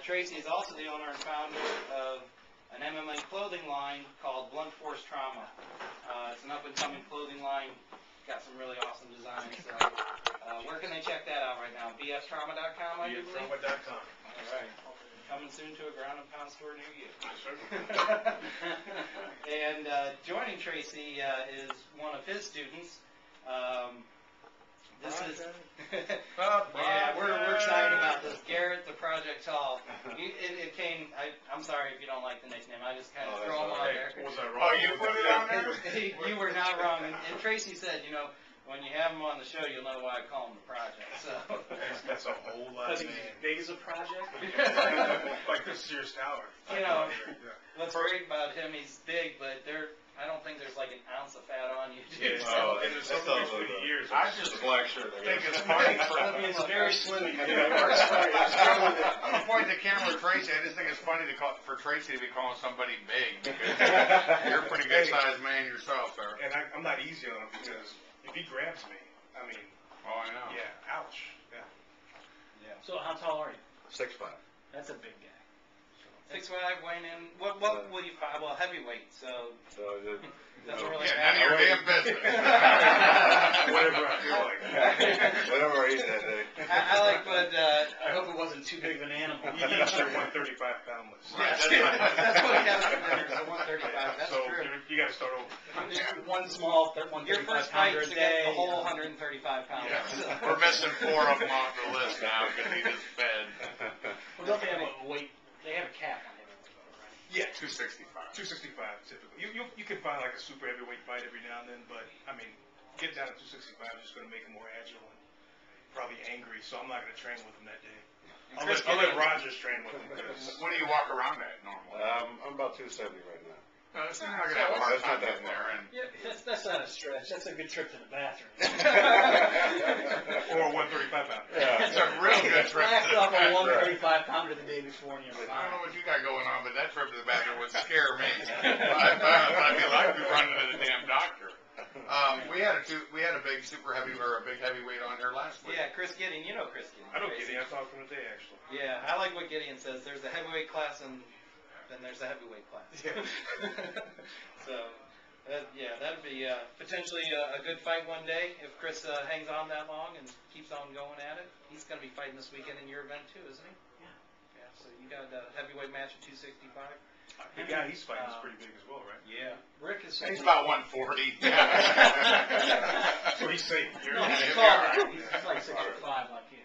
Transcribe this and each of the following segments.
Tracy is also the owner and founder of an MMA clothing line called Blunt Force Trauma. It's an up-and-coming clothing line. Got some really awesome designs. Where can they check that out right now? bftrauma.com, I believe? bftrauma.com. All right. Coming soon to a ground and pound store near you. And joining Tracy is one of his students. This is, yeah, we're excited about this. Garrett, the Project Tall. It came, I'm sorry if you don't like the nickname. I just kind of throw him on there. Was I wrong? Oh, you put it on there? You were not wrong. And Tracy said, you know, when you have him on the show, you'll know why I call him the Project. So that's a whole lot. Because he's as big as a project? Like the Sears Tower. You know, what's great about him, he's big, but I don't think there's like an ounce of fat on you. Yeah, oh, and it's something between the years. I just black shirt. I think it's funny. It's very slim. I'm gonna point the camera at Tracy. I just think it's funny for Tracy to be calling somebody big because you're a pretty good sized man yourself, sir. And I'm not easy on him because if he grabs me, I mean. Oh, I know. Yeah. Ouch. Yeah. Yeah. So how tall are you? 6'5". That's a big guy. 6'5", weighing in. What will you find? Well, heavyweight. So doesn't really none of your damn business. Whatever I feel like. Whatever I eat that day. I like what. I hope it wasn't too big of an animal. You eat your 135-pound list. That's what he has for dinner. So 135. That's so true. You got to start over. One small, Your 135 first fight pounder a to day. get the whole 135 pounds. Yeah. We're missing 4 of them off the list now because he just fed. Well, don't they have a weight? They have a cap on heavyweight, right? Yeah, 265. 265 typically. You can find like a super heavyweight fight every now and then, but I mean, getting down to 265 is just going to make him more agile and probably angry. So I'm not going to train with him that day. I'll let Rogers train with him. What do you walk around at normally? I'm about 270 right now. No, so you're not going to have a hard time getting there. And Yeah, that's not a stretch. That's a good trip to the bathroom. Or a 135-pounder. it's a real good trip. Blast off a 135 pounder the day before and you're I don't fine. know what you got going on, but that trip to the bathroom would scare me. I'd be running to the damn doctor. We had a big super heavy or a big heavyweight on here last week. Yeah, Chris Gideon. You know Chris Gideon. I know Gideon. I talked to him today, actually. Yeah, I like what Gideon says. There's a heavyweight class and then there's a heavyweight class. Yeah. So, yeah, that'd be potentially a good fight one day if Chris hangs on that long and keeps on going at it. He's going to be fighting this weekend in your event too, isn't he? Yeah. Yeah. So you got a heavyweight match at 265. The guy he's fighting is pretty big as well, right? Yeah. Rick is. He's about 140. So he's safe. No, he's Yeah, tall. right. He's like 6'5" like you.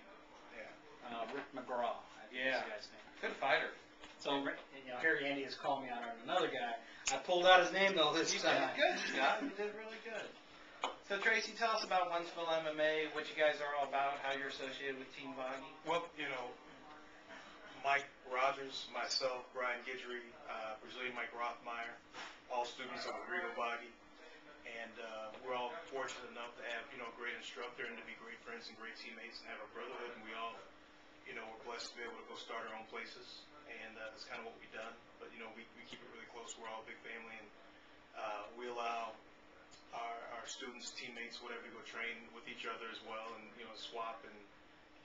Yeah. Rick McGraw. I think Yeah. is the guy's name. Good fighter. So, you know, Harry Andy has called me out on another guy. I pulled out his name though this You did time. good, Scott. You did really good. So Tracy, tell us about Wentzville MMA, what you guys are all about, how you're associated with Team Boggy. Well, you know, Mike Rogers, myself, Brian Guidry, Brazilian Mike Rothmeyer, all students of Rodrigo Boggy. And we're all fortunate enough to have, you know, a great instructor and to be great friends and great teammates and have a brotherhood. And we all, you know, we're blessed to be able to go start our own places. And that's kind of what we've done. But, you know, we keep it really close. We're all a big family. And we allow our students, teammates, whatever, to go train with each other as well and, you know, swap and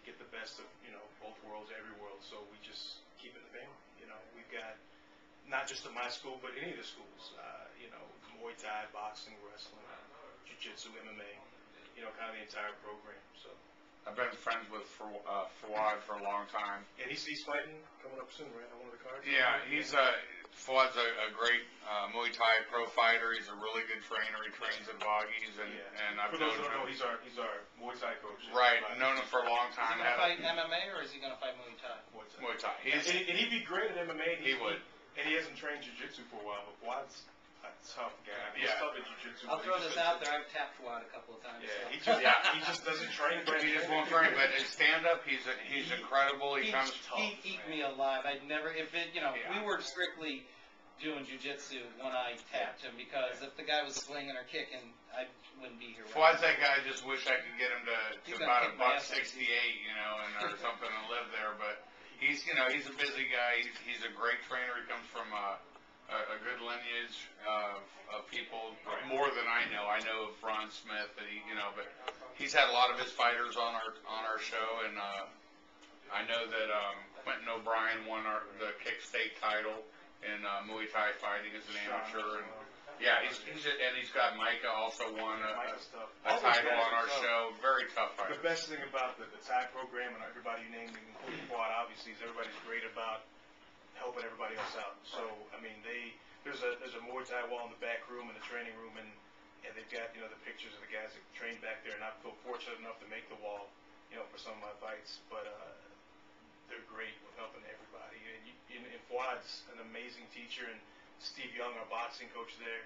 get the best of, you know, both worlds, every world. So we just keep it in the family. You know, we've got not just at my school, but any of the schools, you know, Muay Thai, boxing, wrestling, jiu-jitsu, MMA, you know, kind of the entire program. So I've been friends with Fawad for a long time. and he's fighting coming up soon, right? On one of the cards. Yeah, Fuad's a great Muay Thai pro fighter. He's a really good trainer. He trains at Boggy's, and I've For those known who don't know, him. he's our Muay Thai coach. Right, known him for a long Is time. he going to fight MMA or is he going to fight Muay Thai? Muay Thai. And he'd be great at MMA. He would. And he hasn't trained jiu-jitsu for a while, but Fuad's a tough guy. I mean, he's Yeah. tough at jiu-jitsu. I'll but throw he's this just- out there. I've tapped Fuad a couple of times. Yeah, So. he just doesn't train. But he just won't train. But his stand-up, he's incredible. He comes. He'd eat me alive. I'd never, if it, you know, Yeah. we were strictly doing jujitsu when I tapped him because if the guy was swinging or kicking, I wouldn't be here. Fuad's that guy. I just wish I could get him He's to gonna about kick my ass. $168, you know, or something, and live there. But he's a busy guy. He's a great trainer. He comes from a good lineage of people, more than I know. I know of Ron Smith, but but he's had a lot of his fighters on our show, and I know that Quentin know Brian won the kick state title in Muay Thai fighting as an amateur. And, yeah, he's got Micah also won Micah's tough. a All those title guys on are our tough. show. Very tough fighter. The best thing about the Thai program and everybody you named, including Quad, obviously, is everybody's great about helping everybody else out. So, I mean, there's a Muay Thai wall in the back room, in the training room, and they've got, the pictures of the guys that trained back there, and I feel fortunate enough to make the wall, for some of my fights, but they're great with helping everybody. And Fuad's an amazing teacher, and Steve Young, our boxing coach there,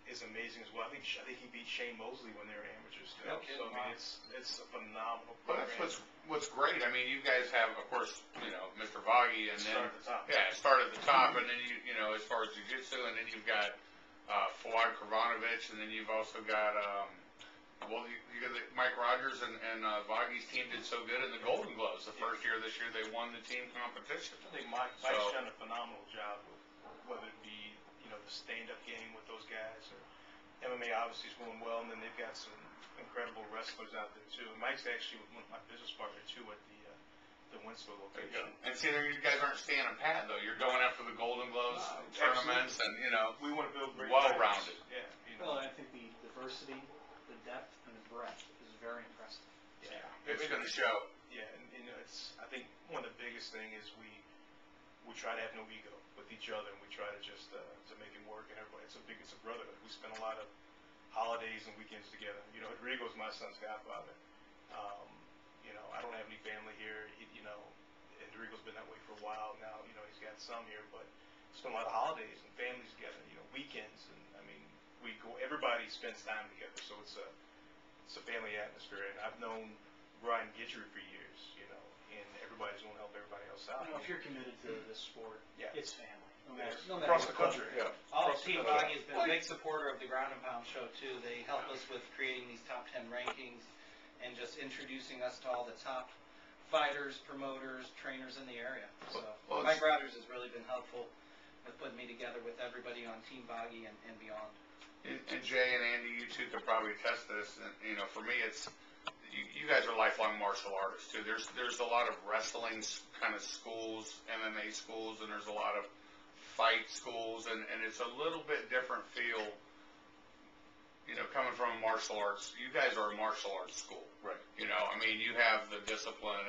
is amazing as well. I think he beat Shane Mosley when they were amateurs too. No kidding, So, I mean, it's a phenomenal program. Well, that's what's great. I mean, you guys have, of course, Mr. Voggy, and then Start at the top. start at the top, and then as far as jiu-jitsu, and then you've got Fuad Kravanovich, and then you've also got you got Mike Rogers and Voggy's team did so good in the Golden Gloves. The first year, this year, they won the team competition. I think Mike's done a phenomenal job with whether it be the stand-up game with those guys, or MMA obviously is going well, and then they've got some incredible wrestlers out there too. And Mike's actually one of my business partner too at the Winslow location. And see, there you guys aren't staying on pat though. You're going after the Golden Gloves tournaments, and we want to build great well-rounded. fighters. Yeah, Well, I think the diversity, the depth, and the breadth is very impressive. Yeah, It's going to show. Yeah, and I think one of the biggest thing is we try to have no ego with each other, and we try to just to make it work, and everybody. It's a brotherhood. We spend a lot of holidays and weekends together. Rodrigo's my son's godfather. I don't have any family here. And Rodrigo's been that way for a while now. He's got some here, but spend a lot of holidays and families together. Weekends, and I mean, we go. Everybody spends time together, so it's a family atmosphere. And I've known Brian Guidry for years, and everybody's going to help everybody else out. If you're committed to this sport, it's family. No matter Across the what country. Yeah. Team Voggy has been a big supporter of the Ground and Pound show too. They help us with creating these top 10 rankings and just introducing us to all the top fighters, promoters, trainers in the area. So Mike Rogers has really been helpful with putting me together with everybody on Team Voggy and beyond. And Jay and Andy, you two could probably test this. And, for me, it's you guys are lifelong martial artists too. There's a lot of wrestling kind of schools, MMA schools, and there's a lot of fight schools, and it's a little bit different feel, coming from martial arts. You guys are a martial arts school. Right. I mean, you have the discipline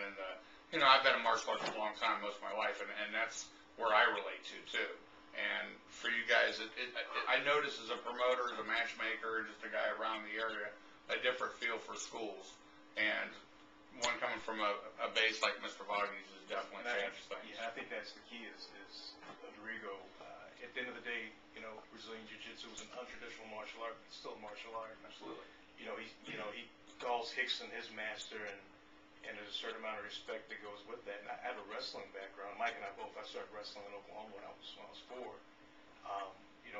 and I've been in martial arts for a long time, most of my life, and that's where I relate to too. And for you guys, I notice as a promoter, as a matchmaker, just a guy around the area, a different feel for schools. And one coming from a base like Mr. Voggy's is definitely changes things. Yeah, I think that's the key is Rodrigo. At the end of the day, Brazilian Jiu-Jitsu is an untraditional martial art, but it's still a martial art. Absolutely. He calls Hickson his master, and there's a certain amount of respect that goes with that. And I have a wrestling background. Mike and I started wrestling in Oklahoma when I was 4.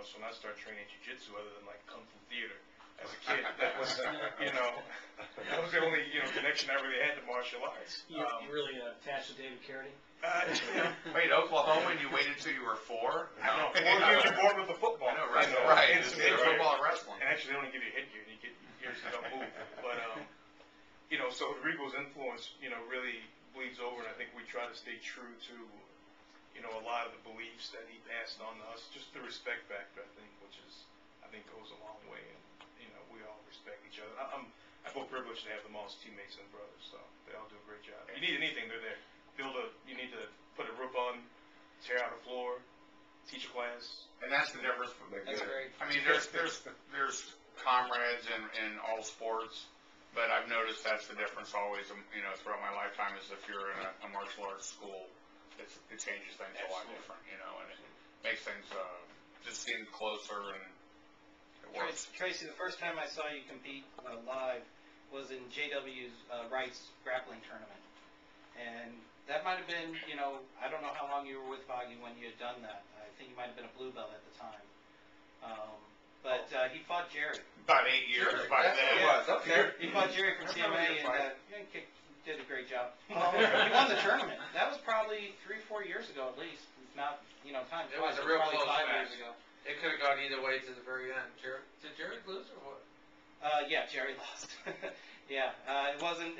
So when I started training Jiu-Jitsu, other than like Kung Fu theater, as a kid, that was, that was the only, connection I really had to martial arts. You really attached to David Carradine? Wait, Oklahoma, and you waited till you were 4? No, 4 years you're born with the football. I know, right. It's football and wrestling. And actually, they only give you headgear, and you get ears that don't move. But, so Rodrigo's influence, really bleeds over, and I think we try to stay true to, a lot of the beliefs that he passed on to us. Just the respect factor, I think, which goes a long way, and, we all respect each other. I feel privileged to have them all as teammates and brothers, so they all do a great job. If you need anything, they're there. You need to put a roof on, tear out a floor, teach a class. And that's the difference. That's great. I mean, there's comrades in all sports, but I've noticed that's the difference always, throughout my lifetime is if you're in a martial arts school, it changes things a lot different, and it makes things just seem closer and it works. Tracy, the first time I saw you compete live was in JW's Wright's grappling tournament. And that might have been, I don't know how long you were with Voggy when you had done that. I think you might have been a blue belt at the time. But he fought Jerry. About 8 years by then. It was, okay. He fought Jerry from CMA and did a great job. He won the tournament. That was probably 3-4 years ago at least. It's not, time It was twice. a real Probably close 5 match. years ago. It could have gone either way to the very end. Did Jerry lose or what? Yeah, Jerry lost. Yeah, it wasn't,